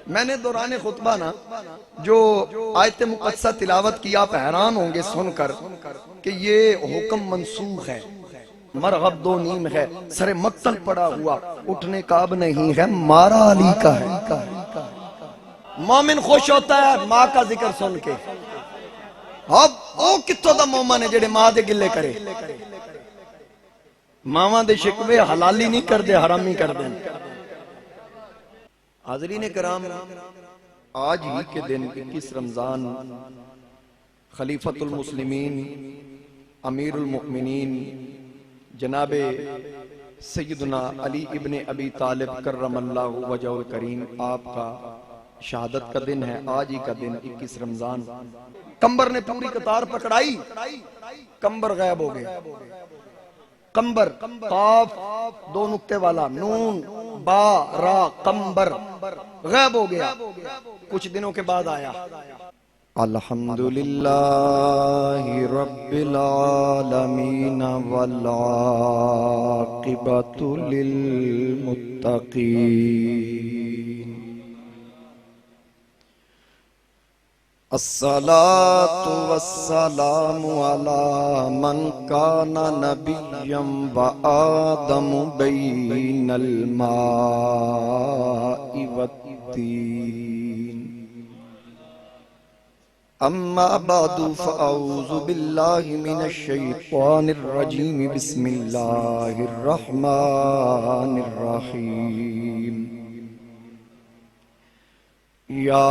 میں نے دوران خطبہ نا جو آیت مقدسہ تلاوت کی آپ حیران ہوں گے سن کر کہ یہ حکم منسوخ ہے، مرغب دو نیم ہے، سر مقتل پڑا ہوا، اٹھنے کا اب نہیں ہے، مارا علی کا ہے۔ مومن خوش ہوتا ہے ماں کا ذکر سن کے، اب وہ کتوں دا مومن ہے جڑے ماں دے گلے کرے، ماں دے شکوے حلالی نہیں کر دے، حرامی کر دیں۔ حاضرین کرام، آج ہی کے دن 21 رمضان خلیفۃ المسلمین امیر المؤمنین جناب سیدنا علی ابن ابی طالب کرم اللہ وجہ الکریم آپ کا شہادت کا دن ہے۔ آج ہی کا دن 21 رمضان، کمبر نے پوری قطار پکڑائی، کمبر غائب ہو گئے۔ کمبر، قاف دو نقطے والا، نون با را، کمبر غائب ہو گیا۔ کچھ دنوں کے بعد آیا۔ الحمدللہ رب العالمین والعاقبۃ للمتقین، الصلاة والسلام علی من کان نبیا وآدم بین الماء والطین، اما بعد فاعوذ باللہ من الشیطان الرجیم، بسم اللہ الرحمن الرحیم۔ یا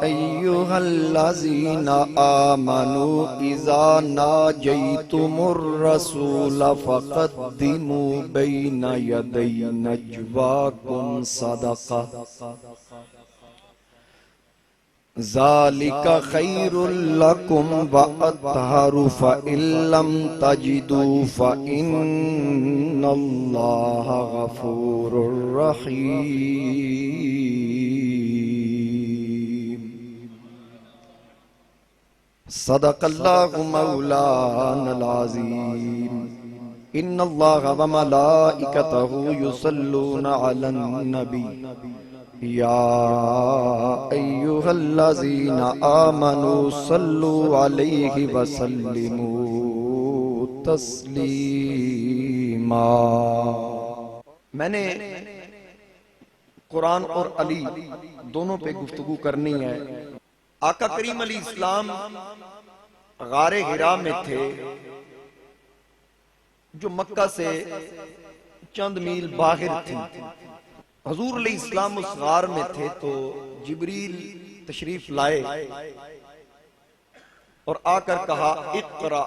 ایہا الذین آمنوا اذا ناجیتم الرسول فقدموا بین یدی نجواکم صدقہ، ذالک خیر لکم وأطہر، فإن لم تجدوا فإن اللہ غفور رحیم۔ صدق اللہ مولانا العظیم۔ ان اللہ وملائکتہ یصلون علی النبی، یا ایہا الذین آمنوا صلوا علیہ وسلموا تسلیما۔ میں نے قرآن اور علی دونوں پہ گفتگو کرنی ہے۔ آقا کریم علیہ السلام غار حرا میں تھے جو مکہ سے چند میل باہر تھی۔ حضور علیہ السلام اس غار میں تھے تو جبریل تشریف لائے اور آ کر کہا اقرا،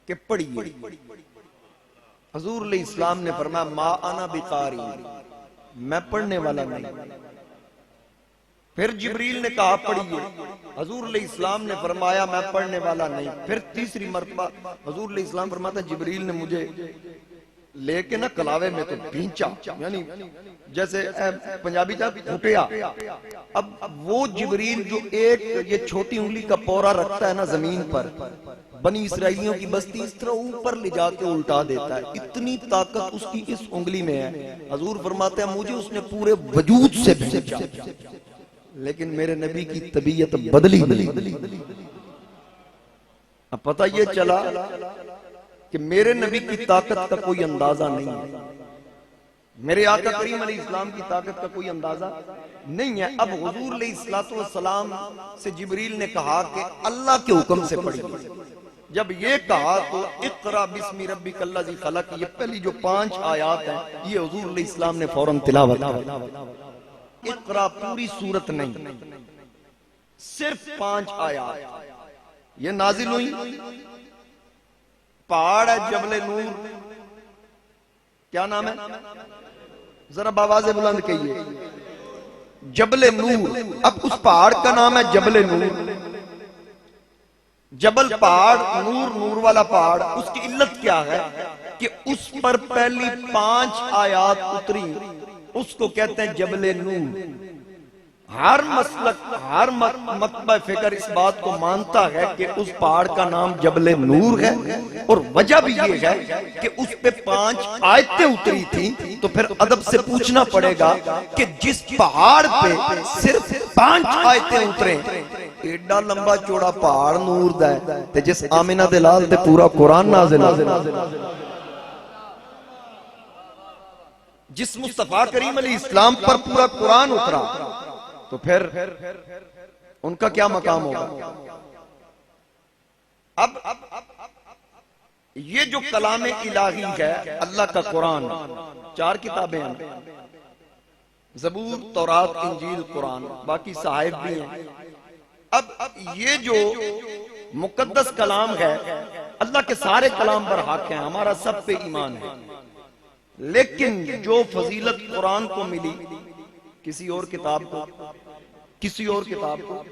کہ پڑھیے۔ حضور علیہ السلام نے فرمایا ما انا بقاری، میں پڑھنے والا نہیں۔ پھر جبریل نے کہا پڑھیے، حضور علیہ السلام نے فرمایا میں پڑھنے والا نہیں۔ پھر تیسری مرتبہ حضور علیہ السلام فرماتا جبریل نے مجھے لے کے نا کلاوے میں تو بھینچا، یعنی جیسے پنجابی جب گھٹیا۔ اب وہ جبریل جو ایک یہ چھوٹی انگلی کا پورا رکھتا ہے نا زمین پر، بنی اسرائیلیوں کی بستی اس طرح اوپر لے جا کے الٹا دیتا ہے، اتنی طاقت اس کی اس انگلی میں ہے۔ حضور فرماتے ہیں مجھے اس نے پورے وجود سے بھینچا، لیکن میرے نبی کی طبیعت بدلی نہیں۔ اب پتہ یہ چلا کہ میرے نبی کی طاقت کا کوئی اندازہ نہیں ہے، میرے آقا کریم علیہ السلام کی طاقت کا کوئی اندازہ نہیں ہے۔ اب حضور علیہ السلام سے جبریل نے کہا کہ اللہ کے حکم سے پڑھیے۔ جب یہ کہا تو اقرا بسم ربک الذی خلق، یہ پہلی جو 5 آیات ہیں یہ حضور علیہ السلام نے فوراً تلاوت کی۔ اقرا پوری سورت نہیں، صرف 5 آیات یہ نازل ہوئی۔ پہاڑ ہے جبل نور، کیا نام ہے؟ ذرا بآواز بلند کہیے، جبل نور۔ اب اس پہاڑ کا نام ہے جبل نور، جبل پہاڑ، نور نور والا پہاڑ۔ اس کی علت کیا ہے کہ اس پر پہلی 5 آیات اتری، اس کو کہتے ہیں جبل نور۔ ہر مسلک، ہر مطبع فکر اس بات کو مانتا ہے کہ اس پہاڑ کا نام جبل نور ہے، اور وجہ بھی یہ ہے کہ اس پہ 5 آیتیں اتری تھیں۔ تو پھر ادب سے پوچھنا پڑے گا کہ جس پہاڑ پہ صرف 5 آیتیں اتریں، ایڈا لمبا چوڑا پہاڑ نور دا ہے، تے جس آمنہ دلال تے پورا قرآن نازل ہے، جس مصطفیٰ کریم علیہ السلام پر پورا قرآن اترا، تو پھر ان کا کیا مقام ہوگا؟ اب یہ جو کلام الہی ہے اللہ کا قرآن، 4 کتابیں ہیں، زبور، تورات، انجیل، قرآن، باقی صحائف بھی ہیں۔ اب یہ جو مقدس کلام ہے اللہ کے سارے کلام پر حق ہیں، ہمارا سب پہ ایمان ہے، لیکن جو فضیلت قرآن کو ملی کسی اور کتاب کو، کسی اور کتاب کو،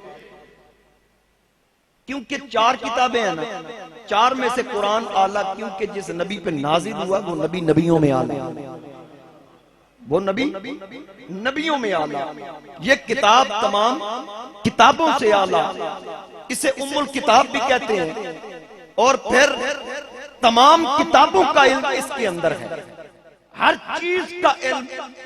کیونکہ 4 کتابیں ہیں نا، 4 میں سے قرآن اعلیٰ، کیونکہ جس نبی پہ نازل ہوا وہ نبی نبیوں میں اعلیٰ، وہ نبی نبیوں میں اعلیٰ، یہ کتاب تمام کتابوں سے اعلیٰ، اسے ام الکتاب بھی کہتے ہیں، اور پھر تمام کتابوں کا علم اس کے اندر ہے، ہر چیز کا علم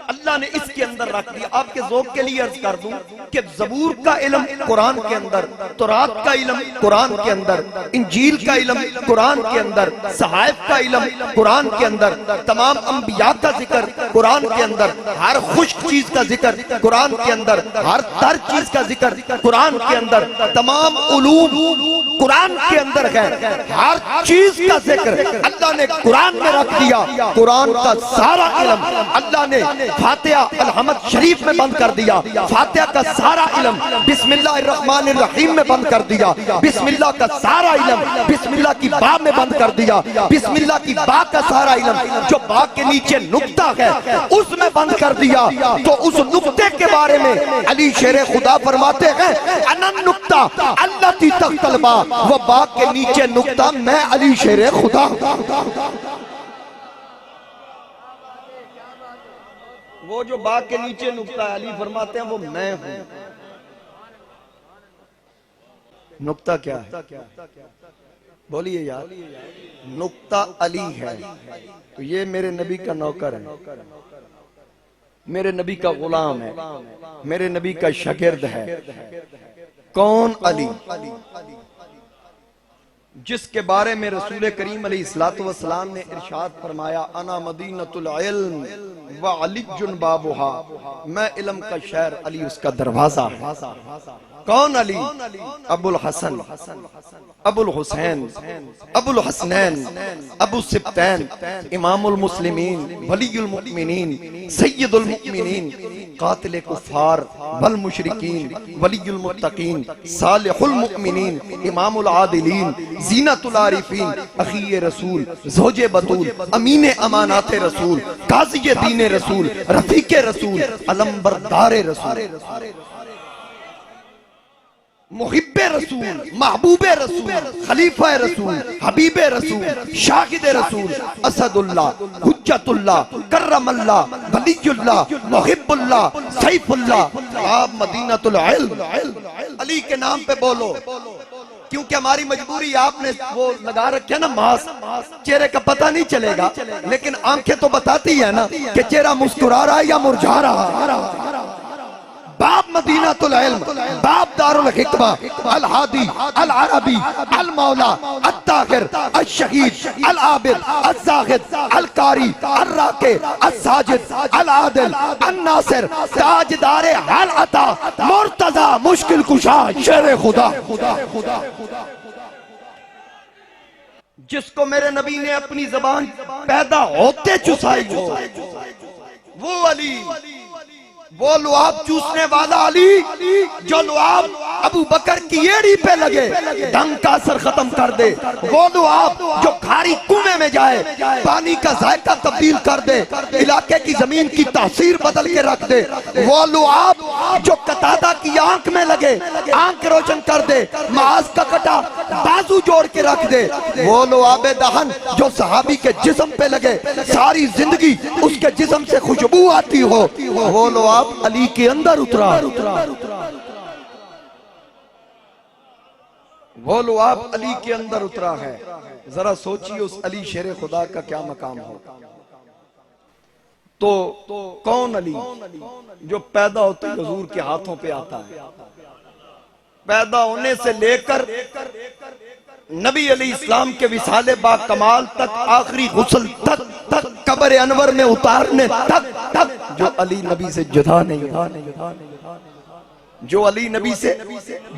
اللہ نے اس کے اندر رکھ دیا۔ آپ کے ذوق کے لیے عرض کر دوں کہ زبور کا علم قرآن کے اندر، تورات کا علم قرآن کے اندر، انجیل کا علم قرآن کے اندر، صحائف کا علم قرآن کے اندر، تمام انبیاء کا ذکر قرآن کے اندر، ہر خشک چیز کا ذکر قرآن کے اندر، ہر تر چیز کا ذکر قرآن کے اندر، تمام علوم قرآن کے اندر ہے، ہر چیز کا ذکر اللہ نے قرآن میں رکھ دیا۔ قرآن کا سارا علم اللہ نے فاتحہ الحمد شریف میں بند کر دیا، فاتحہ کا سارا علم بسم اللہ الرحمن الرحیم میں بند کر دیا، بسم اللہ کا سارا علم بسم اللہ کی با میں بند کر دیا، بسم اللہ کی با کا سارا علم جو با کے نیچے نقطہ ہے اس میں بند کر دیا۔ تو اس نقطے کے بارے میں علی شیر خدا فرماتے ہیں انن نقطہ اللہ تی تخت البا، وہ با کے نیچے نقطہ میں علی شیر خدا۔ وہ جو باغ کے نیچے نقطہ ہے، علی فرماتے ہیں وہ میں ہوں۔ نقطہ کیا ہے؟ بولیے یار، نقطہ علی ہے، تو یہ میرے نبی کا نوکر ہے، میرے نبی کا غلام ہے، میرے نبی کا شاگرد ہے۔ کون علی؟ جس کے بارے میں رسول کریم علیہ السلام نے ارشاد فرمایا انا مدینۃ العلم وعلی بابھا، میں علم کا شہر، علی اس کا دروازہ ہے۔ کون علی؟ ابو الحسن، ابو الحسین، ابو الحسنین، ابو السبتین، امام المسلمین، ولی المؤمنین، سید المؤمنین، قاتل کفار والمشرکین، ولی المتقین، صالح المؤمنین، امام العادلین، زینت العارفین، اخی رسول، زوج بطول، امین امانات رسول، قاضی دین رسول، رفیق رسول، علمبردار رسول، محب رسول، محبوب رسول، خلیفہ رسول، حبیب رسول، شاہد رسول، اسد اللہ، حجت اللہ، کرم اللہ، ولی اللہ، محب اللہ، سیف اللہ۔ آپ مدینۃ العلم، علی کے نام پہ بولو، کیونکہ ہماری مجبوری، آپ نے وہ لگا رکھا نا ماسک، چہرے کا پتہ نہیں چلے گا، لیکن آنکھیں تو بتاتی ہیں نا کہ چہرہ مسکرا رہا ہے یا مرجھا رہا۔ باب مدینۃ العلم، باب دار الحکمہ، الہادی، العربی، المولا، الطاہر، الشہید، العابد، الزاہد، القاری، الراکع، الساجد، العادل، الناصر، تاجدار حال عطا، مرتضی، مشکل کشا، شیر خدا۔ جس کو میرے نبی نے اپنی زبان پیدا ہوتے چسائی ہو، وہ علی، وہ لعاب چوسنے والا علی، جو لعاب ابو بکر کی ایڑی پہ لگے ڈنگ کا اثر ختم کر دے، وہ لعاب جو کھاری کنویں میں جائے پانی کا ذائقہ تبدیل کر دے، علاقے کی زمین کی تاثیر بدل کے رکھ دے، وہ لعاب جو قتادہ کی آنکھ میں لگے آنکھ روشن کر دے، معاذ کا کٹا بازو جوڑ کے رکھ دے، وہ لعاب دہن جو صحابی کے جسم پہ لگے ساری زندگی اس کے جسم سے خوشبو آتی ہو، وہ لعاب علی کے اندر اترا، وہ لعاب علی کے اندر اترا ہے۔ ذرا سوچیے اس علی شیر خدا کا کیا مقام ہو۔ تو کون علی جو پیدا ہوتے حضور کے ہاتھوں پہ آتا ہے، پیدا ہونے سے لے کر نبی علیہ السلام کے وصال با کمال تک، آخری غسل تک، قبر انور میں اتارنے تک، جو علی نبی سے جدا نہیں ہوتا، جو علی نبی سے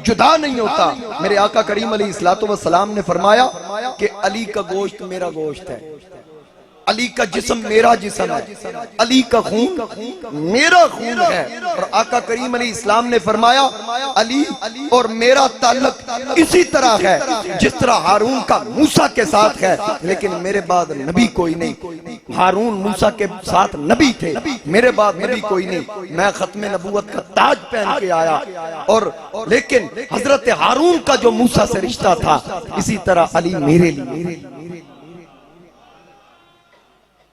جدا نہیں ہوتا۔ میرے آقا کریم علیہ السلام نے فرمایا کہ علی کا گوشت میرا گوشت ہے، علی کا جسم میرا جسم ہے، علی کا خون میرا خون ہے۔ اور آقا کریم علیہ السلام نے فرمایا علی اور میرا تعلق اسی طرح ہے جس طرح ہارون کا موسیٰ کے ساتھ ہے، لیکن میرے بعد نبی کوئی نہیں۔ ہارون موسیٰ کے ساتھ نبی تھے، میرے بعد نبی کوئی نہیں۔ میں ختم نبوت کا تاج پہن کے آیا، اور لیکن حضرت ہارون کا جو موسیٰ سے رشتہ تھا، اسی طرح علی میرے لیے۔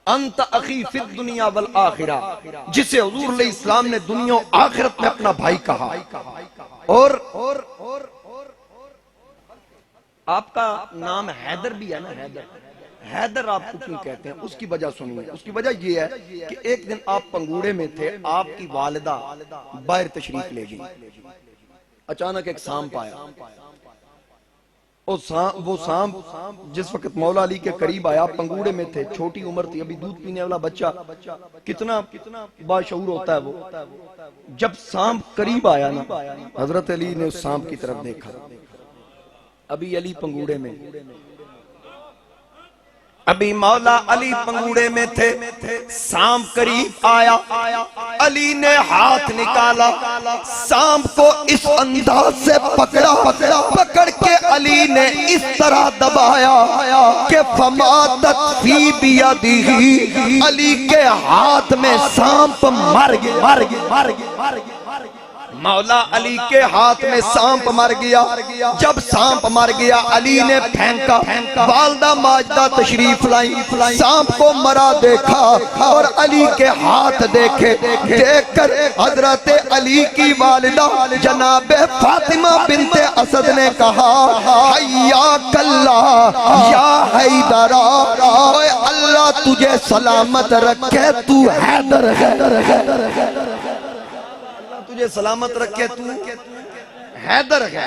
انت اخی فی الدنیا والآخرہ، جسے حضور علیہ السلام نے دنیا و آخرت میں اپنا بھائی کہا۔ اور آپ کا نام حیدر بھی ہے نا، حیدر آپ کو کیوں کہتے ہیں؟ اس کی وجہ سنیے۔ اس کی وجہ یہ ہے کہ ایک دن آپ پنگوڑے میں تھے، آپ کی والدہ باہر تشریف لے گئی، اچانک ایک سانپ آیا، وہ سانپ جس وقت مولا علی کے قریب آیا، پنگوڑے میں تھے، چھوٹی عمر تھی، ابھی دودھ پینے والا بچہ کتنا باشعور ہوتا ہے وہ، جب سانپ قریب آیا نا، حضرت علی نے اس سانپ کی طرف دیکھا، ابھی علی پنگوڑے میں، ابھی مولا علی پنگوڑے میں تھے، سانپ قریب آیا، علی نے ہاتھ نکالا، سانپ کو اس انداز سے پکڑ کے علی نے اس طرح دبایا کہ فماتت فی بیدہ، علی کے ہاتھ میں سانپ مر گیا، مولا علی کے ہاتھ میں سانپ مر گیا۔ جب سانپ مر گیا علی نے پھینکا، والدہ ماجدہ تشریف لائی، سانپ کو مرا دیکھا اور علی کے ہاتھ دیکھے، دیکھ کر حضرت علی کی والدہ جناب فاطمہ بنت اسد نے کہا حیاک اللہ یا حیدر، اے اللہ تجھے سلامت رکھے، تو حیدر ہے، تجھے سلامت رکھے، تو حیدر ہے۔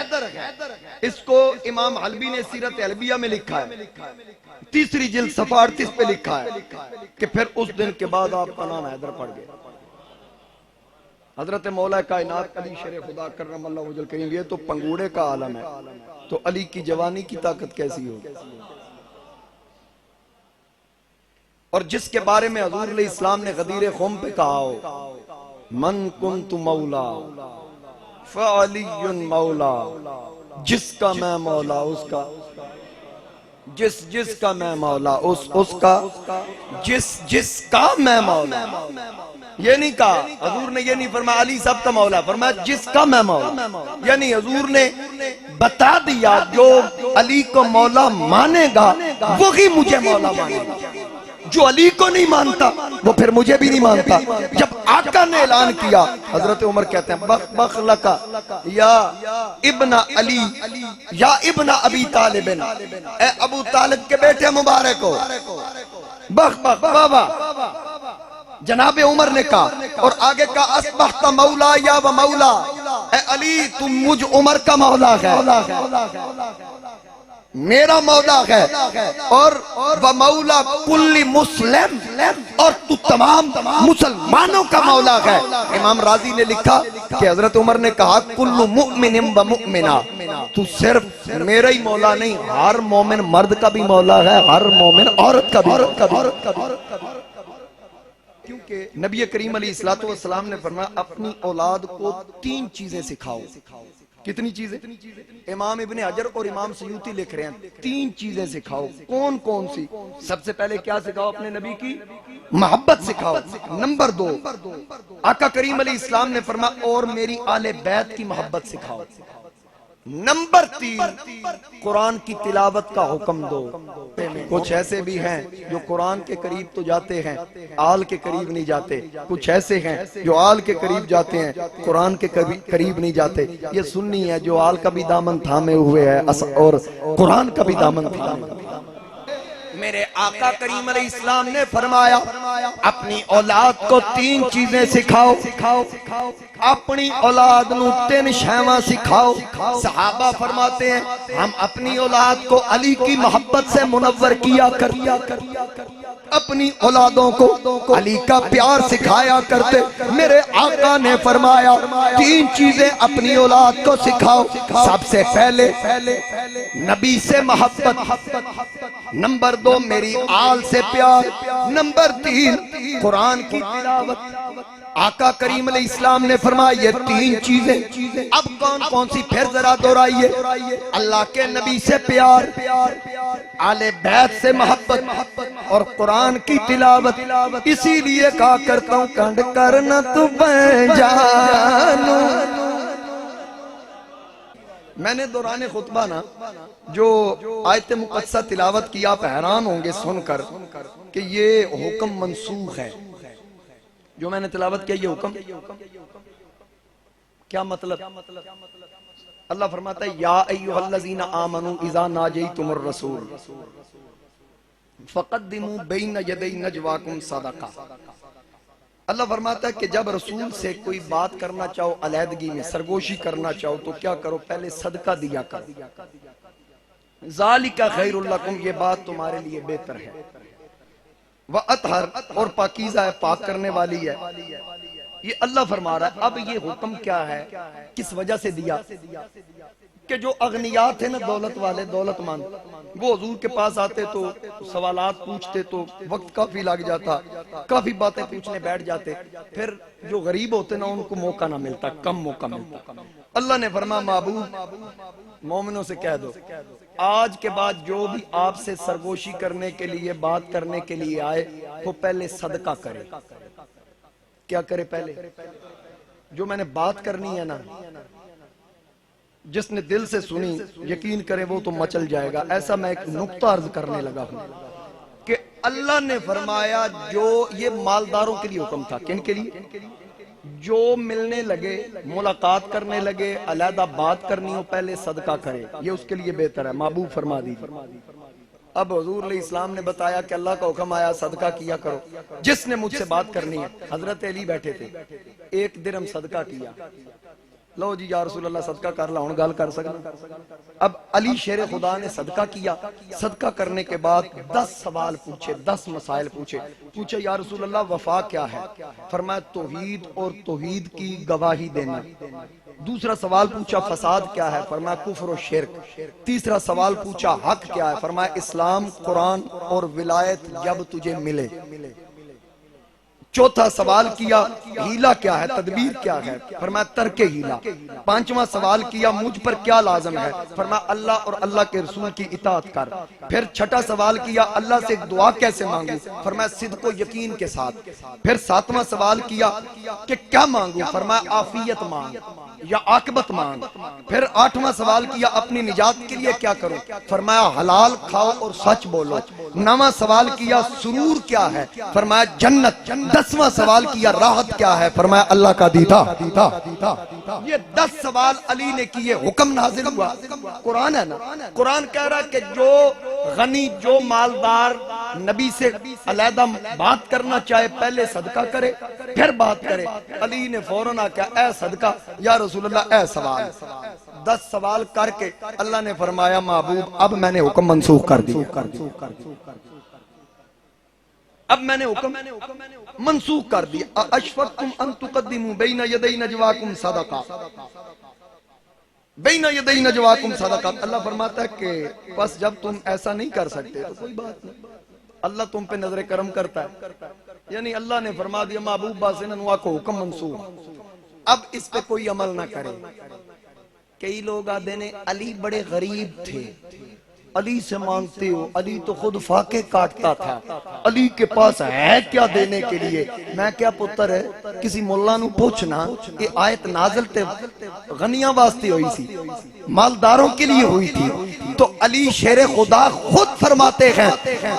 اس کو امام حلبی نے سیرت حلبیہ میں لکھا ہے، 3 جلد صفحہ 38 پہ لکھا ہے کہ پھر اس دن کے بعد آپ کا نام حیدر پڑ گیا۔ حضرت مولا کائنات علی شیر خدا کرم اللہ وجل کریم، یہ تو پنگوڑے کا عالم ہے، تو علی کی جوانی کی طاقت کیسی ہو؟ اور جس کے بارے میں حضور علیہ السلام نے غدیر خم پہ کہا ہو من کنت مولا فعلی مولا، جس کا میں مولا اس کا، جس کا میں مولا اس کا، جس کا میں مولا۔ یہ نہیں کہا حضور نے، یہ نہیں فرمایا علی سب کا مولا، فرمایا جس کا میں مولا، یعنی حضور نے بتا دیا جو علی کو مولا مانے گا وہی مجھے مولا مانے گا، جو علی کو نہیں مانتا وہ پھر مجھے بھی نہیں مانتا۔ جب آقا نے اعلان کیا، حضرت عمر کہتے ہیں بخ بخ لکا یا ابن علی یا ابن ابی طالب، اے ابو طالب کے بیٹے مبارک ہو، بخ بخ بابا، جناب عمر نے کہا، اور آگے کہا اصبحت مولا یا و مولا، اے علی تم مجھ عمر کا مولا ہے، میرا مولا ہے، اور مولا کل مسلم، اور تو تمام مسلمانوں کا مولا ہے۔ امام راضی نے لکھا کہ حضرت عمر نے کہا کل مؤمن و مؤمنہ، تو صرف میرا ہی مولا نہیں، ہر مومن مرد کا بھی مولا ہے، ہر مومن عورت کا بھی۔ کیونکہ نبی کریم علیہ السلام نے فرمایا اپنی اولاد کو 3 چیزیں سکھاؤ، کتنی چیزیں؟ امام ابن حجر اور امام سیوطی لکھ رہے ہیں 3 چیزیں سکھاؤ. کون کون سی؟ سب سے پہلے کیا سکھاؤ؟ اپنے نبی کی محبت سکھاؤ. نمبر 2 آقا کریم علیہ السلام نے فرمایا اور میری آل بیت کی محبت سکھاؤ. نمبر 3 قرآن کی تلاوت کا حکم دو. کچھ ایسے بھی ہیں جو قرآن کے قریب تو جاتے ہیں آل کے قریب نہیں جاتے. کچھ ایسے ہیں جو آل کے قریب جاتے ہیں قرآن کے قریب نہیں جاتے. یہ سنی ہے جو آل کا بھی دامن تھامے ہوئے ہے اور قرآن کا بھی دامن تھامے ہوئے. میرے آقا کریم علیہ السلام نے فرمایا اپنی اولاد کو 3 چیزیں سکھاؤ. اپنی اولاد نو 3 شیواں سکھاؤ. صحابہ فرماتے ہیں ہم اپنی اولاد کو علی کی محبت سے منور کیا اپنی اولادوں کو علی کا پیار سکھایا کرتے. میرے آقا نے فرمایا 3 چیزیں اپنی اولاد کو سکھاؤ. سب سے پہلے نبی سے محبت. نمبر 2 میری آل سے پیار. نمبر 3 قرآن کی تلاوت. آقا کریم علیہ السلام نے فرمایا یہ 3 چیزیں. اب کون کون سی پھر ذرا دہرائیے؟ اللہ کے نبی سے پیار، آل بیت سے محبت اور قرآن کی تلاوت. اسی لیے کہا کرتا ہوں کنڈ کرنا تو بین جانو. میں نے دوران خطبہ نا جو آیت مقدسہ تلاوت کی آپ حیران ہوں گے سن کر کہ یہ حکم منسوخ ہے. جو میں نے تلاوت کیا یہ حکم کیا مطلب؟ اللہ فرماتا ہے یا ایھا الذین آمنوا اذا ناجیتم الرسول فقدموا بین یدی نجواکم صدقہ. اللہ فرماتا ہے کہ جب رسول سے کوئی بات کرنا چاہو علیحدگی میں سرگوشی کرنا چاہو تو کیا کرو؟ پہلے صدقہ دیا کرو. ذالک خیر لکم یہ بات تمہارے لیے بہتر ہے. وَأَطْهَرُ اور پاکیزہ ہے پاک کرنے والی ہے. یہ اللہ فرما رہا ہے. اب یہ حکم کیا ہے؟ کس وجہ سے دیا؟ کہ جو اغنیاء تھے نا دولت والے دولت مند وہ حضور کے پاس آتے تو سوالات پوچھتے تو وقت کافی لگ جاتا کافی باتیں پوچھنے بیٹھ جاتے. پھر جو غریب ہوتے نا ان کو موقع نہ ملتا کم موقع ملتا. اللہ نے فرمایا محبوب مومنوں سے کہہ دو آج کے بعد جو بھی آپ سے سرگوشی کرنے کے لیے بات کرنے کے لیے آئے وہ پہلے صدقہ کرے. کیا کرے؟ پہلے جو میں نے بات کرنی ہے نا جس نے دل سے سنی یقین کرے وہ تو مچل جائے گا. ایسا میں ایک نقطہ عرض کرنے لگا ہوں کہ اللہ نے فرمایا جو یہ مالداروں کے لیے حکم تھا. کن کے لیے؟ جو ملنے لگے ملاقات کرنے لگے علیحدہ بات کرنی ہو پہلے صدقہ کرے. یہ اس کے لیے بہتر ہے. محبوب فرما دیجیے. اب حضور علیہ السلام نے بتایا کہ اللہ کا حکم آیا صدقہ کیا کرو. جس نے مجھ سے بات کرنی ہے حضرت علی بیٹھے تھے 1 درہم صدقہ کیا. لو جی یا رسول اللہ صدقہ کر لا ہوں گال کر سکنا. اب علی شیر خدا نے صدقہ کیا. صدقہ کرنے کے بعد 10 سوال پوچھے 10 مسائل پوچھے یا رسول اللہ وفا کیا ہے؟ فرمایا توحید اور توحید کی گواہی دینا. دوسرا سوال پوچھا فساد کیا ہے؟ فرمایا کفر و شرک. تیسرا سوال پوچھا حق کیا ہے؟ فرمایا اسلام قرآن اور ولایت جب تجھے ملے. چوتھا سوال کیا ہیلہ کیا ہے؟ تدبیر کیا ہے؟ فرمایا ترک ہیلہ. پانچواں سوال کیا مجھ پر کیا لازم ہے؟ فرمایا اللہ اور اللہ کے رسول کی اطاعت کر. پھر چھٹا سوال کیا اللہ سے ایک دعا کیسے مانگوں؟ فرمایا صدق و یقین کے ساتھ. پھر ساتواں سوال کیا کہ کیا مانگوں؟ فرمایا عافیت مانگ یا عاقبت مانگ. پھر 8واں سوال کیا اپنی نجات کے لیے کیا کروں؟ فرمایا حلال کھاؤ اور سچ بولو. 9واں سوال کیا سرور کیا ہے؟ فرمایا جنت. 10واں سوال کیا راحت کیا ہے؟ فرمایا اللہ کا دیدہ. یہ 10 سوال علی نے کیے. حکم نازل ہوا. قرآن ہے نا قرآن کہہ رہا ہے کہ جو غنی جو مالدار نبی سے علیحدہ بات کرنا چاہے پہلے صدقہ کرے پھر بات کرے. علی نے فوراً کہا اے صدقہ یا رسول اللہ اے سوال. 10 سوال کر کے اللہ نے فرمایا محبوب اب میں نے حکم منسوخ کر دیا. اب میں نے حکم منسوخ کر دیا. اشفقتم ان تقدموا بین یدی نجواکم صدقہ بین یدی نجواکم صدقہ. اللہ فرماتا ہے کہ بس جب تم ایسا نہیں کر سکتے تو کوئی بات نہیں اللہ تم پہ نظر کرم کرتا ہے. یعنی اللہ نے فرما دیا محبوب باز انہوں کو حکم منسوخ. اب اس پہ کوئی عمل نہ کرے. کئی لوگ آدھے نے علی بڑے غریب تھے، علی سے مانگتے ہو، علی تو خود فاقے کاٹتا تھا، علی کے پاس ہے کیا دینے کے لیے؟ میں کیا پتر ہے کسی مولا نو پوچھنا، یہ آیت نازل تے غنیاں واسطے ہوئی سی، مالداروں کے لیے ہوئی تھی۔ تو علی شیر خدا خود فرماتے ہیں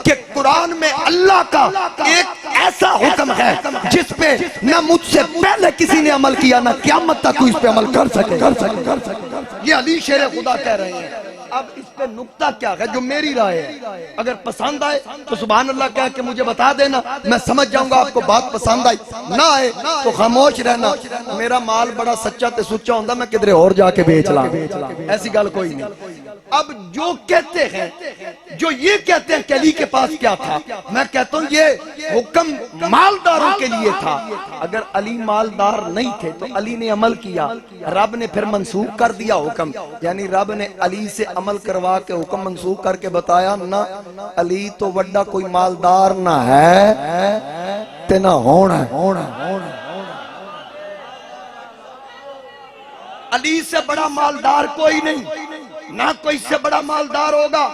کہ قرآن میں اللہ کا ایک ایسا حکم ہے جس پہ نہ مجھ سے پہلے کسی نے عمل کیا نہ قیامت تک کوئی اس پہ عمل کر سکے۔ یہ علی شیر خدا کہہ رہے ہیں۔ اب اس پہ نکتہ کیا ہے جو میری رائے ہے، اگر پسند آئے تو سبحان اللہ کہہ کے مجھے بتا دینا، میں سمجھ جاؤں گا آپ کو بات پسند آئی، نہ آئے تو خاموش رہنا۔ میرا مال بڑا سچا تے سچا ہوندہ، میں کدھر اور جا کے بیچ لا، ایسی گل کوئی نہیں۔ اب جو کہتے ہیں، جو یہ کہتے ہیں کہ علی کے پاس کیا تھا، میں کہتا ہوں یہ حکم مالداروں کے لیے تھا۔ اگر علی مالدار نہیں تھے تو علی نے عمل کیا، رب نے پھر منسوخ کر دیا حکم، یعنی رب نے علی سے عمل کروا کے حکم منسوخ کر کے بتایا نہ علی تو وڈا کوئی مالدار نہ ہے تے نہ ہونا ہے۔ علی سے بڑا مالدار کوئی نہیں، نہ کوئی سے بڑا مالدار ہوگا۔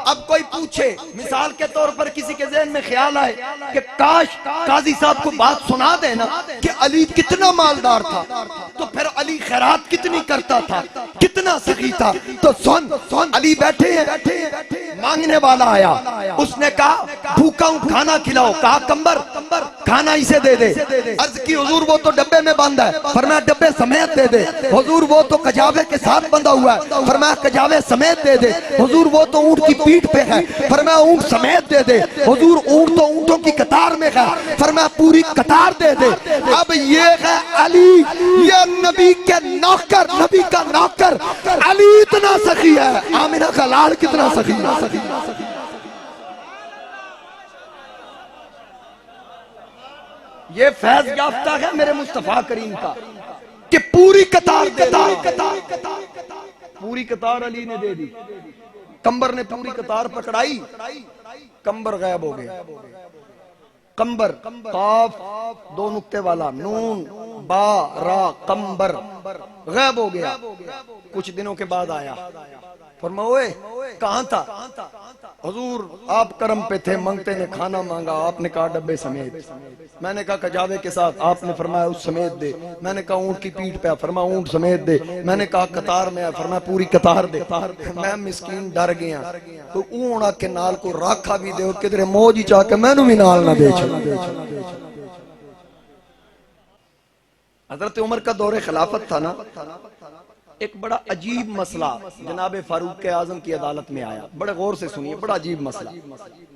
اب کوئی پوچھے، مثال کے طور پر کسی کے ذہن میں خیال آئے کہ کاش قاضی صاحب کو بات سنا دینا کہ علی کتنا مالدار تھا، تو پھر علی خیرات کتنی کرتا تھا، کتنا سخی تھا، تو سن علی بیٹھے ہیں، مانگنے والا آیا، اس نے کہا بھوکا ہوں کھانا کھلاؤ، کہا کمبر کھانا اسے دے دے، عرض کی حضور وہ تو ڈبے میں بند ہے، فرمایا ڈبے سمیت دے دے، حضور وہ تو کجاوے کے ساتھ بندہ ہوا ہے، فرمایا کجاوے سمیت دے دے، حضور وہ تو اونٹ کی پیٹھ پہ ہے، فرمایا اونٹ سمیت دے دے، حضور اونٹ تو اونٹوں کی قطار میں ہے، فرمایا پوری قطار دے دے۔ اب یہ ہے علی، یہ نبی کے نوکر، نبی کا نوکر علی اتنا سخی ہے، آمنہ کا لال کتنا سخی ہے۔ یہ فیض یافتہ ہے میرے مصطفیٰ کریم کا کہ پوری قطار دے دی، پوری قطار علی نے دے دی۔ کمبر نے پوری قطار پکڑائی، کمبر غائب ہو گیا۔ کمبر قاف دو نقطے والا، نون با را، کمبر غائب ہو گیا۔ کچھ دنوں کے بعد آیا، فرمایا کہاں تھا؟ حضور آپ کرم پہ تھے، منگتے نے کھانا مانگا، آپ نے کہا ڈبے سمیت، میں نے کہا کجاوے کے ساتھ، آپ نے فرمایا اس سمیت دے، میں نے کہا اونٹ کی پیٹھ پہ، فرمایا اونٹ سمیت دے، میں نے کہا قطار میں ہے، فرمایا پوری قطار دے۔ میں مسکین ڈر گیا، تو اونڑا کے نال کو راکھا بھی دے اور کدھر موج ہی چاہ کے میں نو بھی نال نہ دے چھڑا۔ حضرت عمر کا دور خلافت تھا نا، ایک بڑا عجیب مسئلہ جناب فاروق اعظم کی عدالت میں آیا، بڑے غور سے سنیے، بڑا عجیب مسئلہ۔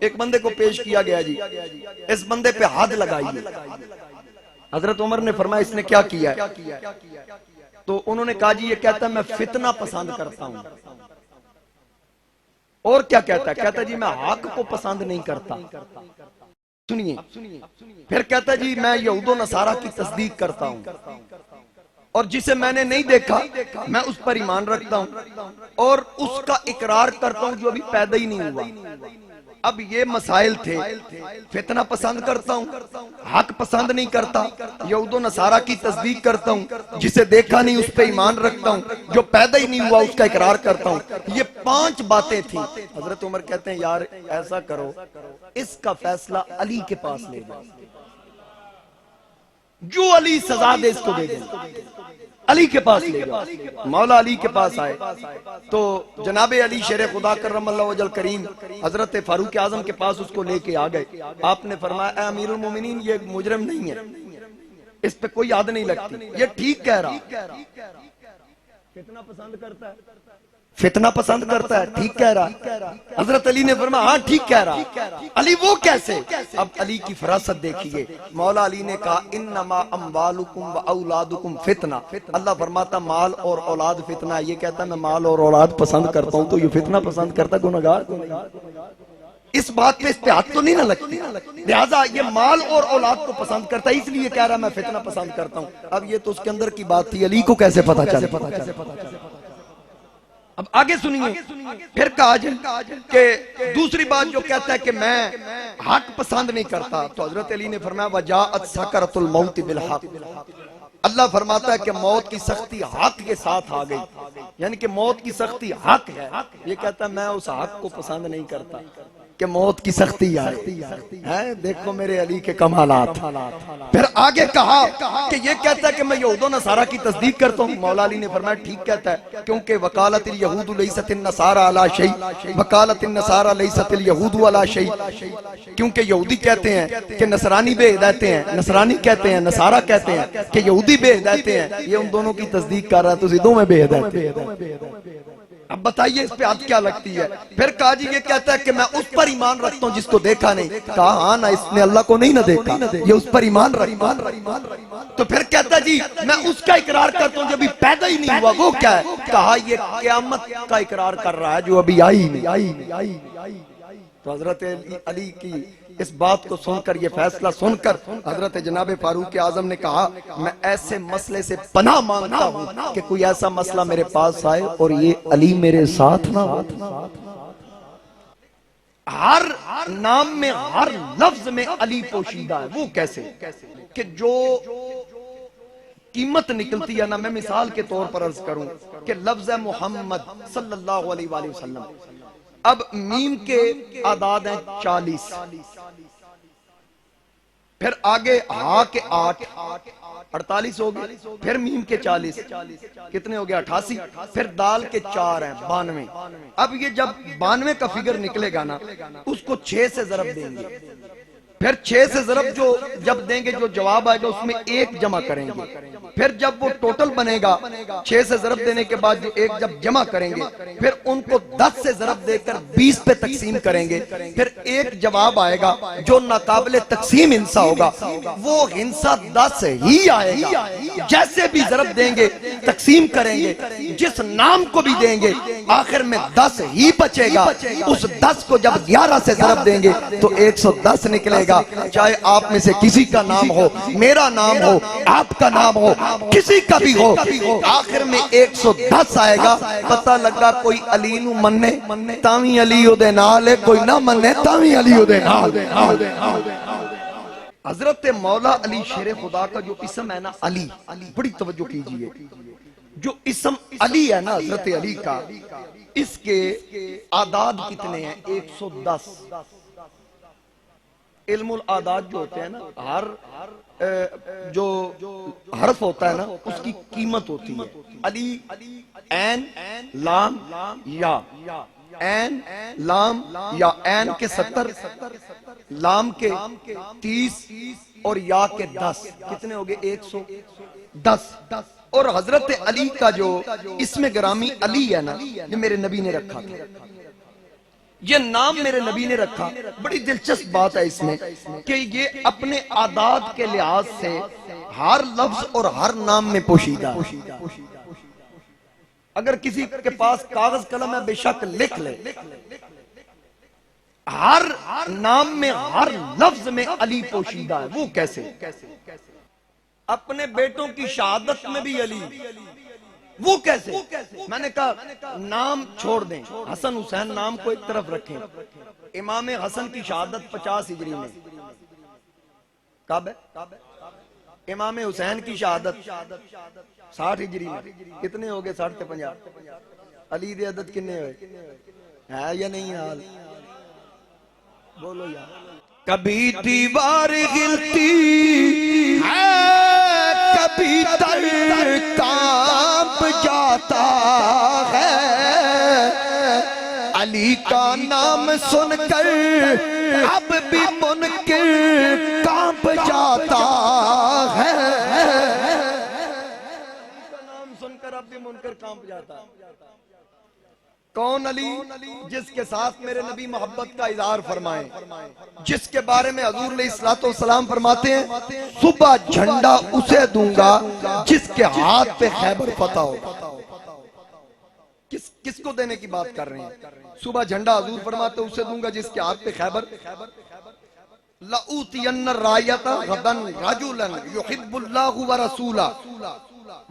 ایک بندے کو پیش کیا گیا، جی اس بندے پہ حد لگائیے۔ حضرت عمر نے فرمایا اس نے کیا کیا ہے؟ تو انہوں نے کہا جی یہ کہتا ہے میں فتنہ پسند کرتا ہوں۔ اور کیا کہتا ہے؟ کہتا ہے جی میں حق کو پسند نہیں کرتا۔ سنیے، پھر کہتا ہے جی میں یہود و نصارہ کی تصدیق کرتا ہوں، اور جسے میں نے نہیں دیکھا میں اس پر ایمان رکھتا ہوں، اور اس کا اقرار کرتا ہوں جو ابھی پیدا ہی نہیں ہوا۔ اب یہ مسائل تھے، فتنہ پسند کرتا ہوں، حق پسند نہیں کرتا، یہود و نصارہ کی تصدیق کرتا ہوں، جسے دیکھا نہیں اس پہ ایمان رکھتا ہوں، جو پیدا ہی نہیں ہوا اس کا اقرار کرتا ہوں۔ یہ 5 باتیں تھیں۔ حضرت عمر کہتے ہیں یار ایسا کرو، اس کا فیصلہ علی کے پاس لے جاؤ، جو علی سزا دے اس کو دے دیں، علی کے پاس لے جاؤ۔ مولا علی کے پاس آئے تو جناب علی شیر خدا کرم اللہ وجل کریم حضرت فاروق اعظم کے پاس اس کو لے کے آ گئے۔ آپ نے فرمایا اے امیر المومنین یہ مجرم نہیں ہے، اس پہ کوئی یاد نہیں لگتی، یہ ٹھیک کہہ رہا، فتنہ پسند کرتا ہے، فتنہ پسند کرتا ہے، ٹھیک کہہ رہا۔ حضرت علی نے فرمایا ہاں ٹھیک کہہ رہا۔ علی وہ کیسے؟ اب علی کی فراست دیکھیے، مولا علی نے کہا انما اموالکم و اولادکم فتنہ، اللہ فرماتا مال اور اولاد فتنہ ہے، یہ کہتا ہے میں مال اور اولاد پسند کرتا ہوں تو یہ فتنہ پسند کرتا ہے، گنہگار کو نہیں۔ اس بات پہ استحاد تو نہیں نہ لگتی، لہذا یہ مال اور اولاد کو پسند کرتا ہے اس لیے کہہ رہا میں فتنہ پسند کرتا ہوں۔ اب یہ تو اس کے اندر کی بات تھی، علی کو کیسے پتا چلے؟ اب آگے سنیے، پھر کہا جائے کہ دوسری بات جو کہتا ہے کہ میں حق پسند نہیں کرتا، تو حضرت علی نے فرمایا وجاءت سکرۃ الموت بالحق، اللہ فرماتا ہے کہ موت کی سختی حق کے ساتھ آ گئی، یعنی کہ موت کی سختی حق ہے. یہ کہتا ہے میں اس حق کو پسند نہیں کرتا کہ موت کی سختی آئے. دیکھو میرے علی کے کمالات. پھر آگے کہا کہ یہ کہتا ہے کہ میں یہود و نصارہ کی تصدیق کرتا ہوں. مولا علی نے فرمایا ٹھیک کہتا ہے، کیونکہ وکالت الیہود لیست النصارى علی شیء، وکالت النصارى لیست الیہود علی شیء. کیونکہ یہودی کہتے ہیں کہ نصرانی بے ہدایت ہیں، نصرانی کہتے ہیں، نصارہ کہتے ہیں کہ یہودی بے ہدایت ہیں. یہ ان دونوں کی تصدیق کر رہا ہے، تو دونوں میں بے ہدایت ہیں. اب بتائیے اس پہ حد کیا لگتی ہے؟ پھر کہا جی یہ کہتا ہے کہ میں اس پر ایمان رکھتا ہوں جس کو دیکھا نہیں. کہا ہاں نا، اس نے اللہ کو نہیں نہ دیکھا، یہ اس پر ایمان رکھتا. تو پھر کہتا جی میں اس کا اقرار کرتا ہوں جو ابھی پیدا ہی نہیں ہوا. وہ کیا ہے؟ کہا یہ قیامت کا اقرار کر رہا ہے جو ابھی آئی نہیں. تو حضرت علی کی اس بات کو سن کر، یہ فیصلہ سن کر، حضرت جناب فاروق اعظم نے کہا میں ایسے مسئلے سے پناہ مانگتا ہوں کہ کوئی ایسا مسئلہ میرے پاس آئے اور یہ علی میرے ساتھ نہ ہو. ہر نام میں، ہر لفظ میں علی پوشیدہ ہے. وہ کیسے؟ کہ جو قیمت نکلتی ہے نا، میں مثال کے طور پر عرض کروں کہ لفظ محمد صلی اللہ علیہ وآلہ وسلم، اب میم کے اعداد ہیں 40، پھر آگے ہا کے 8، 48 ہو گئے، پھر میم کے 40، کتنے ہو گئے؟ 88، پھر دال کے 4 ہیں 92. اب یہ جب 92 کا فگر نکلے گا نا، اس کو 6 سے ضرب دیں گے، پھر 6 سے ضرب جو جب دیں گے جو جواب آئے گا اس میں 1 جمع کریں گے. پھر جب وہ ٹوٹل بنے گا 6 سے ضرب دینے کے بعد جو 1 جب جمع کریں گے، پھر ان کو 10 سے ضرب دے کر 20 پہ تقسیم کریں گے. پھر 1 جواب آئے گا جو ناقابل تقسیم ہندسہ ہوگا، وہ ہندسہ 10 ہی آئے گا. جیسے بھی ضرب دیں گے، تقسیم کریں گے، جس نام کو بھی دیں گے، آخر میں 10 ہی بچے گا. اس 10 کو جب 11 سے ضرب دیں گے تو 110 نکلے گا. چاہے آپ میں سے کسی کا نام ہو، میرا نام ہو، آپ کا نام ہو، کسی کا بھی ہو، آخر میں 110 آئے گا. پتہ لگا کوئی علی نو مننے تاوی علی او دے نال ہے، کوئی نہ مننے تاوی علی او دے نال. حضرت مولا علی شیر خدا کا جو اسم ہے نا علی، بڑی توجہ کیجئے، جو اسم علی ہے نا حضرت علی کا، اس کے اعداد کتنے ہیں؟ 110. علم الاعداد جو ہوتے ہیں نا، ہر جو حرف ہوتا ہے نا اس کی قیمت ہوتی ہے. علی، عین، لام، یا، عین، لام، یا. عین کے 70، لام کے 30 اور یا کے 10، کتنے ہو گئے؟ 110. اور حضرت علی کا جو اسم گرامی علی ہے نا، یہ میرے نبی نے رکھا تھا. یہ نام میرے نبی نے رکھا. بڑی دلچسپ بات ہے اس میں کہ یہ اپنے اعداد کے لحاظ سے ہر لفظ اور ہر نام میں پوشیدہ ہے. اگر کسی کے پاس کاغذ قلم ہے بے شک لکھ لے، ہر نام میں، ہر لفظ میں علی پوشیدہ ہے. وہ کیسے؟ اپنے بیٹوں کی شہادت میں بھی علی. وہ کیسے؟ میں نے کہا نام چھوڑ دیں، حسن حسین نام کو ایک طرف رکھیں. امام حسن کی شہادت 50 ہجری میں، کب ہے؟ امام حسین کی شہادت 60 ہجری میں. کتنے ہو گئے؟ 60 سے 50. علی دے عدد کتنے ہوئے؟ ہے یا نہیں حال؟ بولو یا. کبھی دیوار ہلتی ہے، کبھی تر کانپ جاتا ہے. علی کا نام سن کر اب بھی منکر کانپ جاتا ہے. نام سن کر اب بھی منکر کانپ جاتا ہے. کون علی؟ جس کے ساتھ میرے نبی محبت کا اظہار فرمائیں، جس کے بارے میں حضور علیہ السلام فرماتے ہیں صبح جھنڈا اسے دوں گا جس کے ہاتھ پہ خیبر فتح ہو. کس کو دینے کی بات کر رہے ہیں؟ صبح جھنڈا حضور فرماتے ہیں اسے دوں گا جس کے ہاتھ پہ خیبر. لَأُوتِيَنَّ الرَّایَةَ غَدًا رَجُلًا يُحِبُّ اللَّهُ وَرَسُولَهُ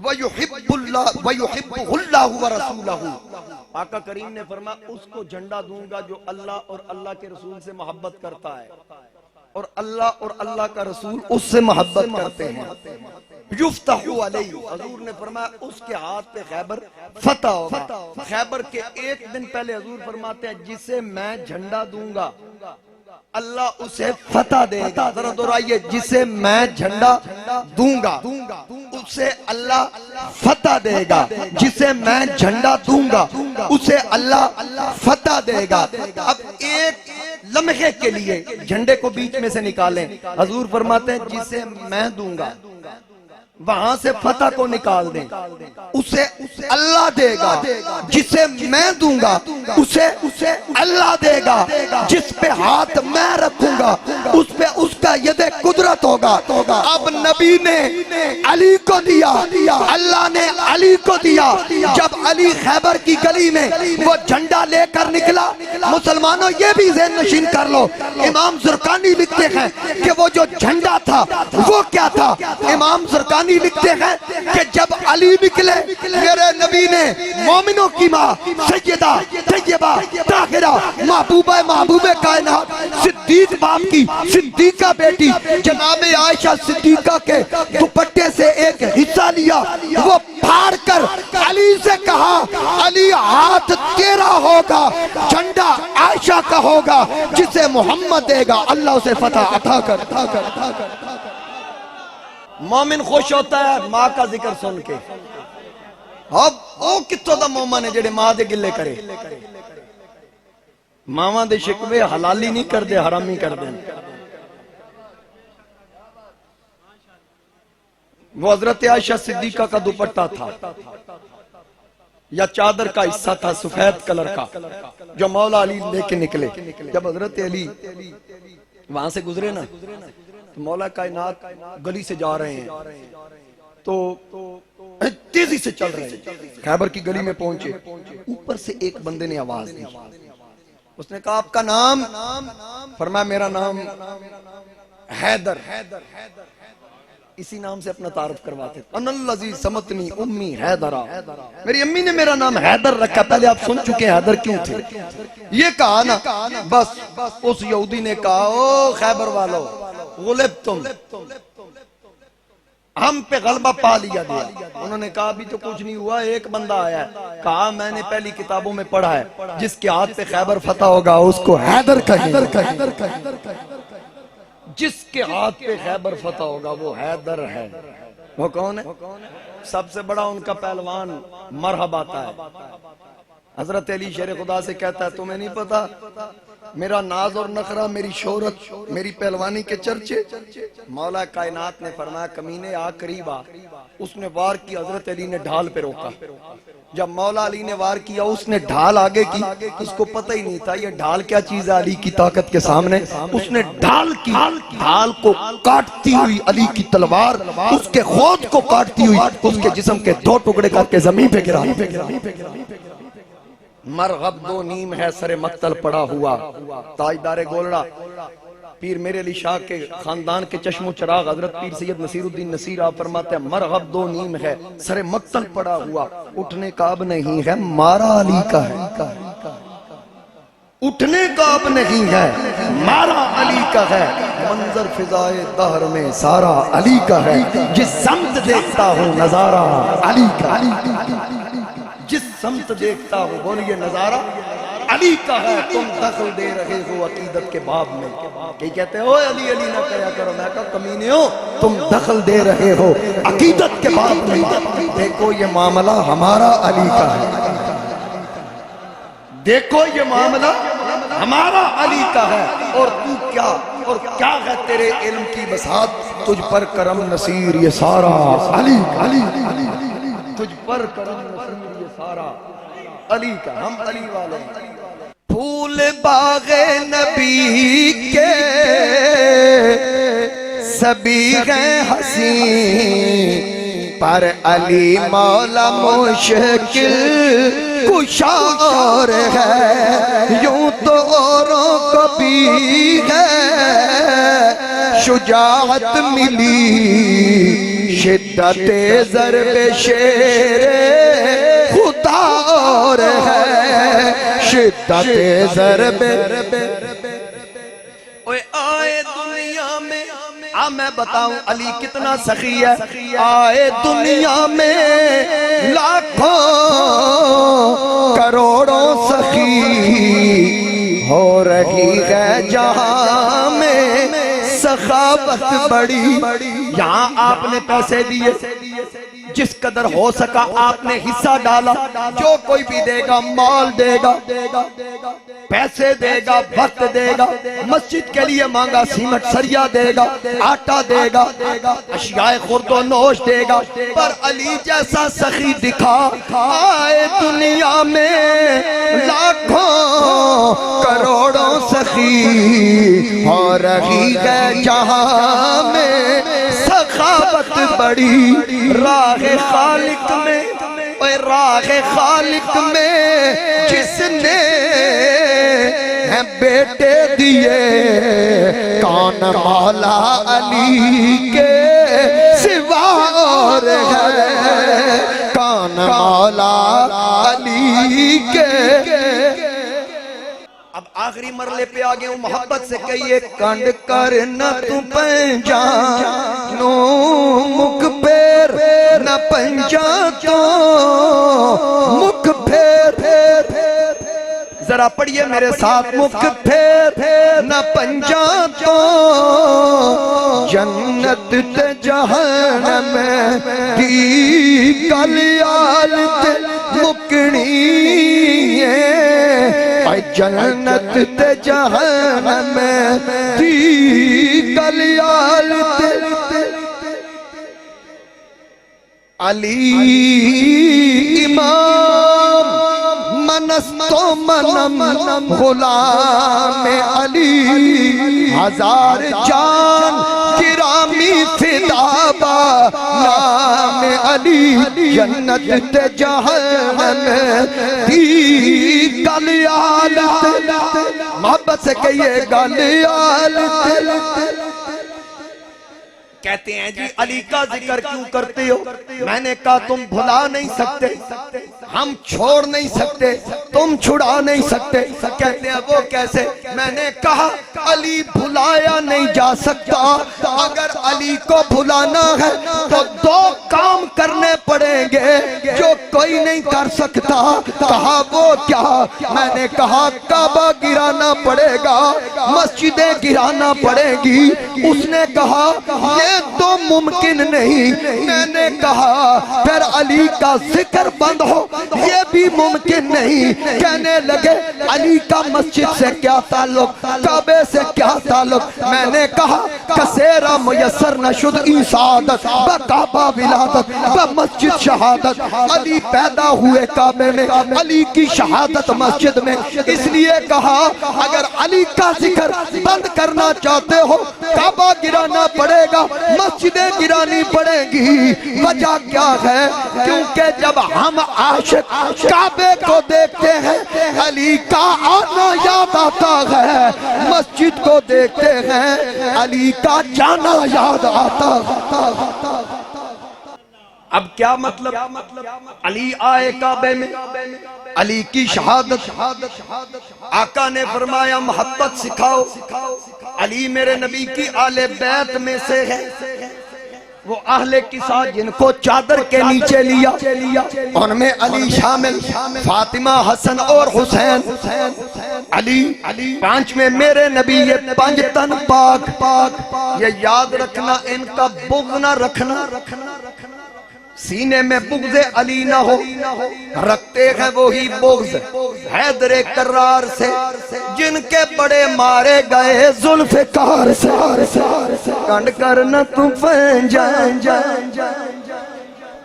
وَيُحِبُّهُ اللَّهُ وَرَسُولَهُ. آقا کریم نے فرمایا اس کو جھنڈا دوں گا جو اللہ اور اللہ کے رسول سے محبت کرتا ہے. اور اللہ کا رسول اس سے محبت کرتے ہیں، یفتح علیہ، حضور نے فرمایا اس کے ہاتھ پہ خیبر فتح ہوگا۔ خیبر کے ایک دن پہلے حضور فرماتے ہیں جسے میں جھنڈا دوں گا اللہ اسے فتح دے گا۔ ذرا دہرائیے، جسے میں جھنڈا دوں گا اسے اللہ فتح دے گا، جسے میں جھنڈا دوں گا اسے اللہ فتح دے گا۔ اب ایک لمحے کے لیے جھنڈے کو بیچ میں سے نکالیں، حضور فرماتے ہیں جسے میں دوں گا وہاں سے فتح کو نکال دیں، اسے اللہ دے گا، جسے میں دوں گا اسے اللہ دے گا، جس پہ ہاتھ میں رکھوں گا اس پہ اس کا ید قدرت ہوگا۔ اب نبی نے علی کو دیا، اللہ نے علی کو دیا۔ جب علی خیبر کی گلی میں وہ جھنڈا لے کر نکلا، مسلمانوں یہ بھی ذہن نشین کر لو، امام زرقانی لکھتے ہیں کہ وہ جو جھنڈا تھا وہ کیا تھا۔ امام زرقانی لکھتے ہیں کہ جب علی نکلے میرے نبی نے مومنوں کی ماں سیدہ طیبہ طاہرہ محبوب کائنات صدیق باپ کی صدیقہ بیٹی جناب عائشہ صدیقہ کے دوپٹے سے ایک حصہ لیا، وہ پھاڑ کر علی سے کہا علی ہاتھ تیرا ہوگا، جھنڈا عائشہ کا ہوگا، جسے محمد دے گا اللہ اسے فتح عطا کر۔ مومن خوش ہوتا ہے ماں کا ذکر سن کے۔ اب او کتوں دا مومن ہے جڑے ماں دے گلے کرے، ماواں دے شکوے حلالی نہیں کر دے حرامی کر دے۔ وہ حضرت عائشہ صدیقہ کا دوپٹہ تھا یا چادر کا حصہ تھا سفید کلر کا جو مولا علی لے کے نکلے۔ جب حضرت علی وہاں سے گزرے نا تو مولا کائنات گلی سے جا رہے ہیں تو تیزی سے چل رہے ہیں، خیبر کی گلی میں پہنچے، اوپر سے ایک بندے نے آواز دی، اس نے کہا آپ کا نام؟ فرمایا میرا نام حیدر۔ اسی نام سے اپنا تعارف کرواتے تھے، ان الذی سمتنی امی حیدرہ، میری امی نے میرا نام حیدر رکھا۔ پہلے آپ سن چکے ہیں حیدر کیوں تھے، یہ کہا نا بس اس یہودی نے کہا او خیبر والو غلبتم، ہم پہ غلبہ پا لیا گیا۔ انہوں نے کہا ابھی تو کچھ نہیں ہوا، ایک بندہ آیا ہے، کہا میں نے پہلی کتابوں میں پڑھا ہے جس کے ہاتھ پہ خیبر فتح ہوگا اس کو حیدر کہیں، جس کے ہاتھ پہ خیبر فتح ہوگا وہ حیدر ہے۔ وہ کون ہے؟ سب سے بڑا ان کا پہلوان مرحب آتا ہے، حضرت علی شیر خدا سے کہتا ہے تمہیں نہیں پتا میرا ناز اور نخرہ، میری شہرت، میری پہلوانی کے چرچے۔ مولا کائنات نے فرمایا کمینے آ قریب آ، اس نے وار کی، حضرت علی نے ڈھال پہ روکا۔ جب مولا علی نے وار کیا اس نے ڈھال آگے کی، اس کو پتہ ہی نہیں تھا یہ ڈھال کیا چیز ہے علی کی طاقت کے سامنے۔ اس نے ڈھال کی، ڈھال کو کاٹتی ہوئی علی کی تلوار اس کے خود کو کاٹتی ہوئی اس کے جسم کے دو ٹکڑے کر کے زمین پہ گرا۔ مرغب دو نیم ہے سر مقتل پڑا ہوا، تاجدار گولڑا پیر میرے علی شاہ کے خاندان کے چشم و چراغ حضرت پیر سید نصیر الدین نصیر آپ فرماتے ہیں مرغب دو نیم ہے سر مقتل پڑا ہوا، اٹھنے کا اب نہیں ہے مارا علی کا ہے، اٹھنے کا اب نہیں ہے مارا علی کا ہے، منظر فضائے دہر میں سارا علی کا ہے، جس سمت دیکھتا ہوں نظارہ علی کا، جس سمت دیکھتا ہوں بولیے نظارہ علی کا ہے۔ تم دخل دے رہے ہو عقیدت کے باب میں، کہ کہتے ہو علی علی نہ کہا کرو، میں کہا کمینے ہو تم دخل دے رہے ہو عقیدت کے باب میں، دیکھو یہ معاملہ ہمارا علی کا ہے، دیکھو یہ معاملہ ہمارا علی کا ہے، اور تو کیا اور کیا ہے تیرے علم کی بساط، تجھ پر کرم نصیر یہ سارا علی علی تجھ پر کرم نصیر یہ سارا علی کا، ہم علی والے ہیں۔ پھول باغ نبی کے سبھی ہیں حسین، پر علی مولا مشکل کشا اور ہے، یوں تو اوروں کو بھی ہے شجاعت ملی، شدت ضرب شیر خدا اور ہے، شدت ضرب۔ اوے آئے دنیا میں بتاؤں علی کتنا سخی ہے. آئے دنیا میں لاکھوں کروڑوں سخی، ہو رہی ہے جہاں میں سخاوت بڑی. یہاں آپ نے پیسے دیے، جس قدر ہو سکا آپ نے حصہ ڈالا. جو کوئی بھی دے گا، مال دے گا، پیسے دے گا، وقت دے گا، مسجد کے لیے مانگا سیمنٹ سریا دے گا، آٹا دے گا، اشیاء خورد و نوش دے گا. پر علی جیسا سخی دکھا. آئے دنیا میں لاکھوں کروڑوں سخی، ہو رہی ہے جہاں میں سخاوت بڑی. راہ خالق میں، راہ خالق میں جس نے ہیں بیٹے دیے، کون مولا علی کے سوا اور ہے، کون مولا علی کے. اب آخری مرلے پہ آگے ہوں، محبت سے کہیے کنڈ کر نہ تو پنجانو مکھ پھیر، نہ پنجا تو مکھ پھیر. ذرا پڑھئے میرے ساتھ، مکھ پھیر نہ پنجا تو جنت تے جہنم دی کلیال تے مکنی ہے. جنت تے جہنم دی کلیال تے. علی امام منستو منم غلام علی، ہزار جان گرامی فدا با نام علی. جنت تے جہنم دی گلیال تے. محبت سے کہیے گلیال تے. کہتے ہیں جی علی کا ذکر کیوں کرتے ہو؟ میں نے کہا تم بھلا نہیں سکتے، ہم چھوڑ نہیں سکتے، تم چھڑا نہیں سکتے. کہتے ہیں وہ کیسے؟ میں نے کہا علی بھلایا نہیں جا سکتا. اگر علی کو بھلانا ہے تو دو کام کرنے پڑیں گے جو کوئی نہیں کر سکتا. کہا وہ کیا؟ میں نے کہا کعبہ گرانا پڑے گا، مسجدیں گرانا پڑے گی. اس نے کہا یہ تو ممکن نہیں. میں نے کہا پھر علی کا ذکر بند ہو، یہ بھی ممکن نہیں. کہنے لگے علی کا مسجد سے کیا تعلق، کعبے سے کیا تعلق؟ میں نے کہا کسیرہ میسر نشد عیسادت بکعبہ ولادت بمسجد شہادت. علی پیدا ہوئے کعبے میں، علی کی شہادت مسجد میں. اس لیے کہا اگر علی کا ذکر بند کرنا چاہتے ہو کعبہ گرانا پڑے گا، مسجدیں گرانی پڑیں گی. وجہ کیا ہے؟ کیونکہ جب ہم عاشق کعبے کو دیکھتے ہیں علی کا آنا یاد آتا ہے، مسجد کو دیکھتے ہیں علی کا جانا یاد آتا ہے. اب کیا مطلب؟ علی آئے کعبے میں، علی کی شہادت. آقا نے فرمایا محبت سکھاؤ. علی میرے نبی کی آل بیت میں سے ہے، وہ اہل قصہ جن کو چادر کے نیچے لیا، ان میں علی شامل، فاطمہ، حسن اور حسین. علی پانچ میں میرے نبی، یہ پانچ تن پاک. یہ یاد رکھنا، ان کا بغض نہ رکھنا، سینے میں بغض علی نہ ہو. رکھتے ہیں وہی بغض حیدر کرار سے جن کے بڑے مارے گئے ذوالفقار سے. کنڈ کرنا تو پنجان،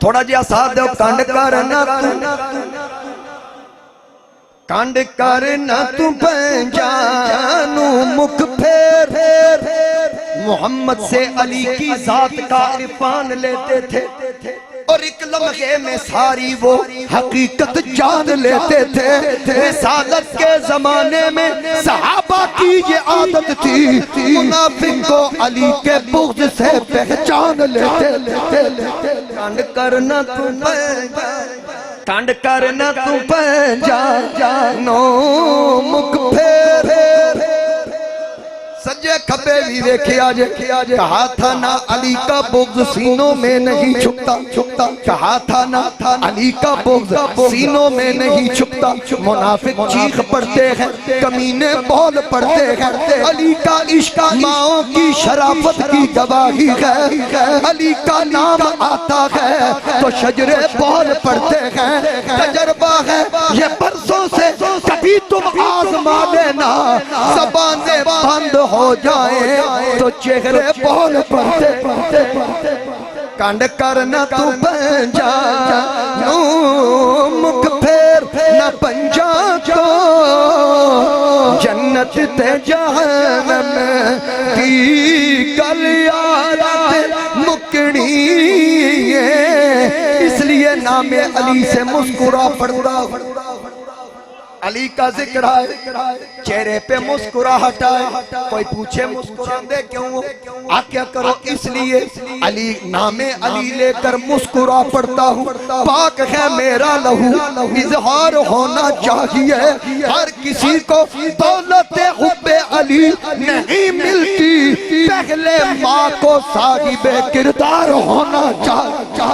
تھوڑا جیا ساتھ دو. کنڈ کرنا کنڈ کرنا تو پنجانو مکھ پھیر. محمد سے علی کی ذات کا عرفان لیتے تھے اور ایک لمحے میں ساری وہ حقیقت جان لیتے تھے. رسالت کے زمانے میں صحابہ کی یہ عادت تھی، منافق کو علی کے بغض سے پہچان لیتے. کنڈ کرنا تو پنجان، کنڈ کرنا تو پنجانو مکھ پھیر. سجے کھبے بھی دیکھیا جے کہا تھا نا علی کا بغض سینوں میں نہیں چھپتا کہا تھا نا علی کا بغض سینوں میں نہیں چھپتا منافق چیخ پڑتے ہیں کمینے بول پڑتے ہیں علی کا عشق ماؤں کی شرافت کی گواہی ہے علی کا نام آتا ہے تو شجرے بول پڑتے ہیں تجربہ ہے یہ برسوں سے کبھی تم آزما لینا زبانیں بند ہو جائیں تو چہرے بول پڑتے کانڈ کرنا تو پنجا نو مکھ پھیر نہ پنجا کو جنت تے جہنم کی گلیارات مکڑی اس لیے نام علی سے مسکرا پڑتا علی کا ذکر ہے چہرے پہ مسکراہٹ آئے کوئی پوچھے مسکراندے کیوں آکیا کرو اس لیے علی نام علی لے کر مسکرا پڑتا ہوں پاک ہے میرا لہو اظہار ہونا چاہیے ہر کسی کو دولت حب علی نہیں ملتی پہلے ماں کو صاحب کردار ہونا چاہیے